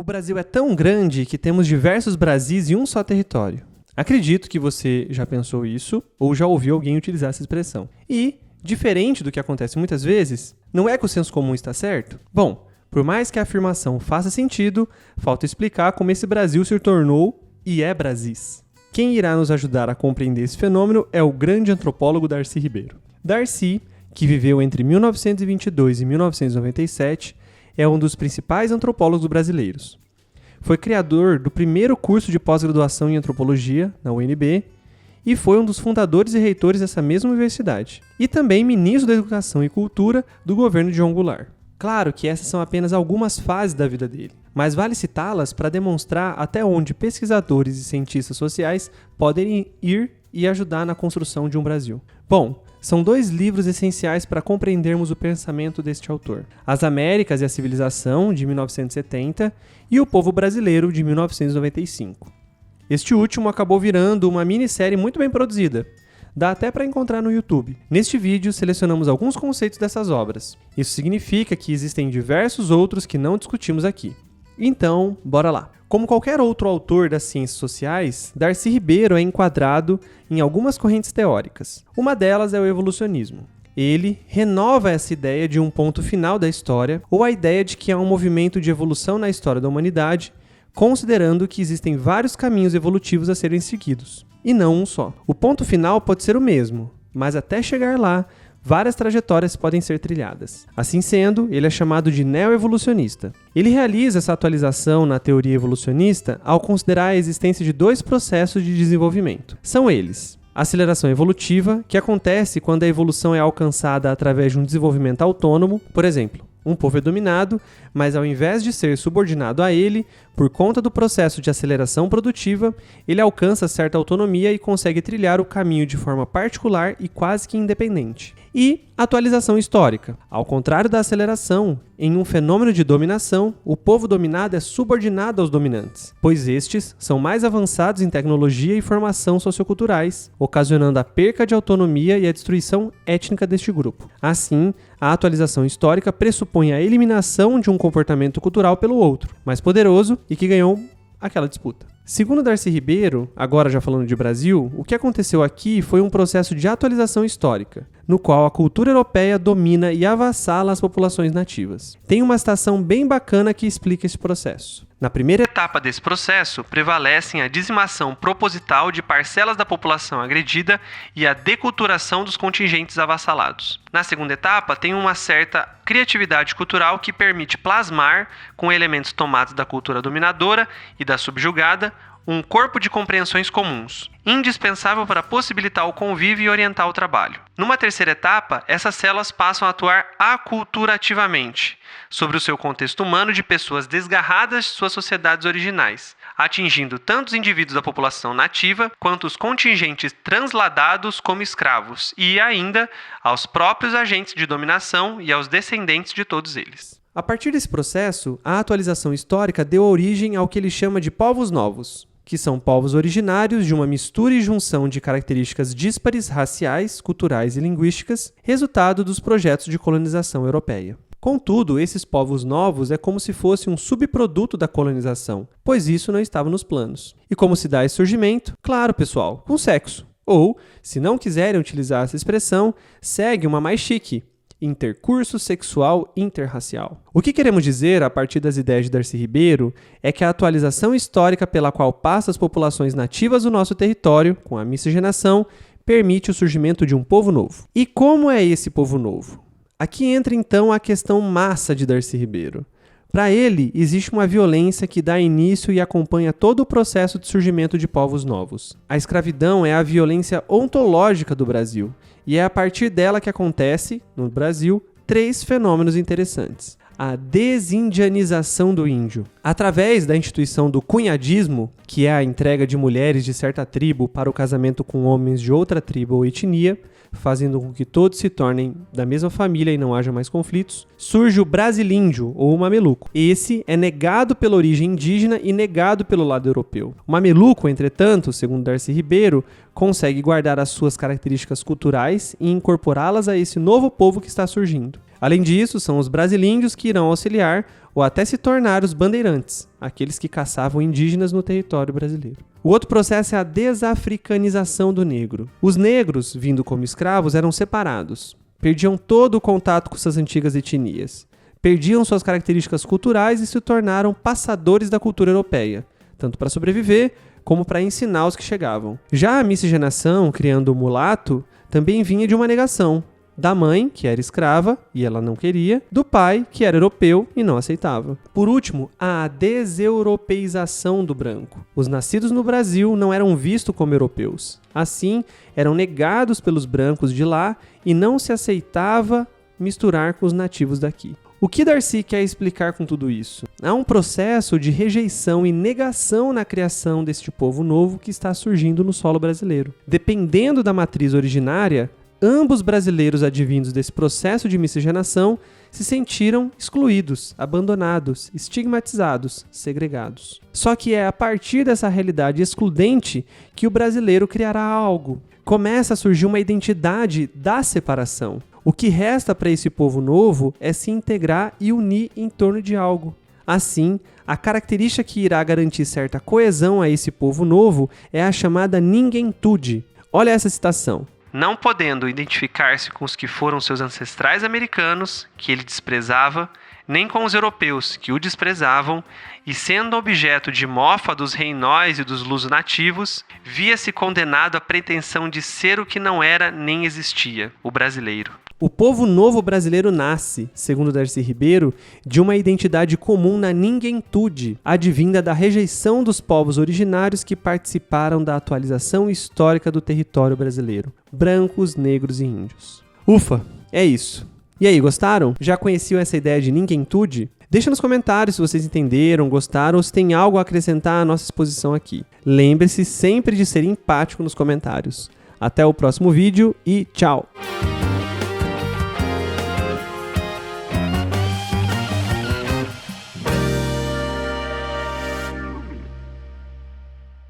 O Brasil é tão grande que temos diversos Brasis em um só território. Acredito que você já pensou isso ou já ouviu alguém utilizar essa expressão. E, diferente do que acontece muitas vezes, não é que o senso comum está certo? Bom, por mais que a afirmação faça sentido, falta explicar como esse Brasil se tornou e é Brasis. Quem irá nos ajudar a compreender esse fenômeno é o grande antropólogo Darcy Ribeiro. Darcy, que viveu entre 1922 e 1997, é um dos principais antropólogos brasileiros. Foi criador do primeiro curso de pós-graduação em antropologia, na UNB, e foi um dos fundadores e reitores dessa mesma universidade. E também ministro da Educação e Cultura do governo de João Goulart. Claro que essas são apenas algumas fases da vida dele, mas vale citá-las para demonstrar até onde pesquisadores e cientistas sociais podem ir e ajudar na construção de um Brasil. Bom, são 2 livros essenciais para compreendermos o pensamento deste autor: As Américas e a Civilização, de 1970, e O Povo Brasileiro, de 1995. Este último acabou virando uma minissérie muito bem produzida. Dá até para encontrar no YouTube. Neste vídeo, selecionamos alguns conceitos dessas obras. Isso significa que existem diversos outros que não discutimos aqui. Então, bora lá! Como qualquer outro autor das ciências sociais, Darcy Ribeiro é enquadrado em algumas correntes teóricas. Uma delas é o evolucionismo. Ele renova essa ideia de um ponto final da história, ou a ideia de que há um movimento de evolução na história da humanidade, considerando que existem vários caminhos evolutivos a serem seguidos, e não um só. O ponto final pode ser o mesmo, mas até chegar lá, várias trajetórias podem ser trilhadas. Assim sendo, ele é chamado de neo-evolucionista. Ele realiza essa atualização na teoria evolucionista ao considerar a existência de 2 processos de desenvolvimento. São eles: a aceleração evolutiva, que acontece quando a evolução é alcançada através de um desenvolvimento autônomo. Por exemplo, um povo é dominado, mas ao invés de ser subordinado a ele, por conta do processo de aceleração produtiva, ele alcança certa autonomia e consegue trilhar o caminho de forma particular e quase que independente. E atualização histórica. Ao contrário da aceleração, em um fenômeno de dominação, o povo dominado é subordinado aos dominantes, pois estes são mais avançados em tecnologia e formação socioculturais, ocasionando a perca de autonomia e a destruição étnica deste grupo. Assim, a atualização histórica pressupõe a eliminação de um comportamento cultural pelo outro, mais poderoso e que ganhou aquela disputa. Segundo Darcy Ribeiro, agora já falando de Brasil, o que aconteceu aqui foi um processo de atualização histórica, no qual a cultura europeia domina e avassala as populações nativas. Tem uma citação bem bacana que explica esse processo. Na primeira etapa desse processo, prevalecem a dizimação proposital de parcelas da população agredida e a deculturação dos contingentes avassalados. Na segunda etapa, tem uma certa criatividade cultural que permite plasmar, com elementos tomados da cultura dominadora e da subjugada, um corpo de compreensões comuns, indispensável para possibilitar o convívio e orientar o trabalho. Numa terceira etapa, essas células passam a atuar aculturativamente sobre o seu contexto humano de pessoas desgarradas de suas sociedades originais, atingindo tanto os indivíduos da população nativa quanto os contingentes transladados como escravos e ainda aos próprios agentes de dominação e aos descendentes de todos eles. A partir desse processo, a atualização histórica deu origem ao que ele chama de povos novos, que são povos originários de uma mistura e junção de características díspares raciais, culturais e linguísticas, resultado dos projetos de colonização europeia. Contudo, esses povos novos é como se fosse um subproduto da colonização, pois isso não estava nos planos. E como se dá esse surgimento? Claro, pessoal, com sexo. Ou, se não quiserem utilizar essa expressão, segue uma mais chique: intercurso sexual interracial. O que queremos dizer, a partir das ideias de Darcy Ribeiro, é que a atualização histórica pela qual passam as populações nativas do nosso território, com a miscigenação, permite o surgimento de um povo novo. E como é esse povo novo? Aqui entra então a questão massa de Darcy Ribeiro. Para ele, existe uma violência que dá início e acompanha todo o processo de surgimento de povos novos. A escravidão é a violência ontológica do Brasil, e é a partir dela que acontece, no Brasil, 3 fenômenos interessantes. A desindianização do índio. Através da instituição do cunhadismo, que é a entrega de mulheres de certa tribo para o casamento com homens de outra tribo ou etnia, fazendo com que todos se tornem da mesma família e não haja mais conflitos, surge o brasilíndio, ou o mameluco. Esse é negado pela origem indígena e negado pelo lado europeu. O mameluco, entretanto, segundo Darcy Ribeiro, consegue guardar as suas características culturais e incorporá-las a esse novo povo que está surgindo. Além disso, são os brasilíndios que irão auxiliar ou até se tornar os bandeirantes, aqueles que caçavam indígenas no território brasileiro. O outro processo é a desafricanização do negro. Os negros, vindo como escravos, eram separados, perdiam todo o contato com suas antigas etnias, perdiam suas características culturais e se tornaram passadores da cultura europeia, tanto para sobreviver como para ensinar os que chegavam. Já a miscigenação, criando o mulato, também vinha de uma negação, da mãe, que era escrava e ela não queria, do pai, que era europeu e não aceitava. Por último, a deseuropeização do branco. Os nascidos no Brasil não eram vistos como europeus. Assim, eram negados pelos brancos de lá e não se aceitava misturar com os nativos daqui. O que Darcy quer explicar com tudo isso? Há um processo de rejeição e negação na criação deste povo novo que está surgindo no solo brasileiro. Dependendo da matriz originária, ambos brasileiros advindos desse processo de miscigenação se sentiram excluídos, abandonados, estigmatizados, segregados. Só que é a partir dessa realidade excludente que o brasileiro criará algo. Começa a surgir uma identidade da separação. O que resta para esse povo novo é se integrar e unir em torno de algo. Assim, a característica que irá garantir certa coesão a esse povo novo é a chamada ninguémtude. Olha essa citação. Não podendo identificar-se com os que foram seus ancestrais americanos, que ele desprezava, nem com os europeus, que o desprezavam, e sendo objeto de mofa dos reinóis e dos luso-nativos, via-se condenado à pretensão de ser o que não era nem existia, o brasileiro. O povo novo brasileiro nasce, segundo Darcy Ribeiro, de uma identidade comum na ninguémtude, advinda da rejeição dos povos originários que participaram da atualização histórica do território brasileiro, brancos, negros e índios. Ufa, é isso. E aí, gostaram? Já conheciam essa ideia de ninguémtude? Deixa nos comentários se vocês entenderam, gostaram ou se tem algo a acrescentar à nossa exposição aqui. Lembre-se sempre de ser empático nos comentários. Até o próximo vídeo e tchau!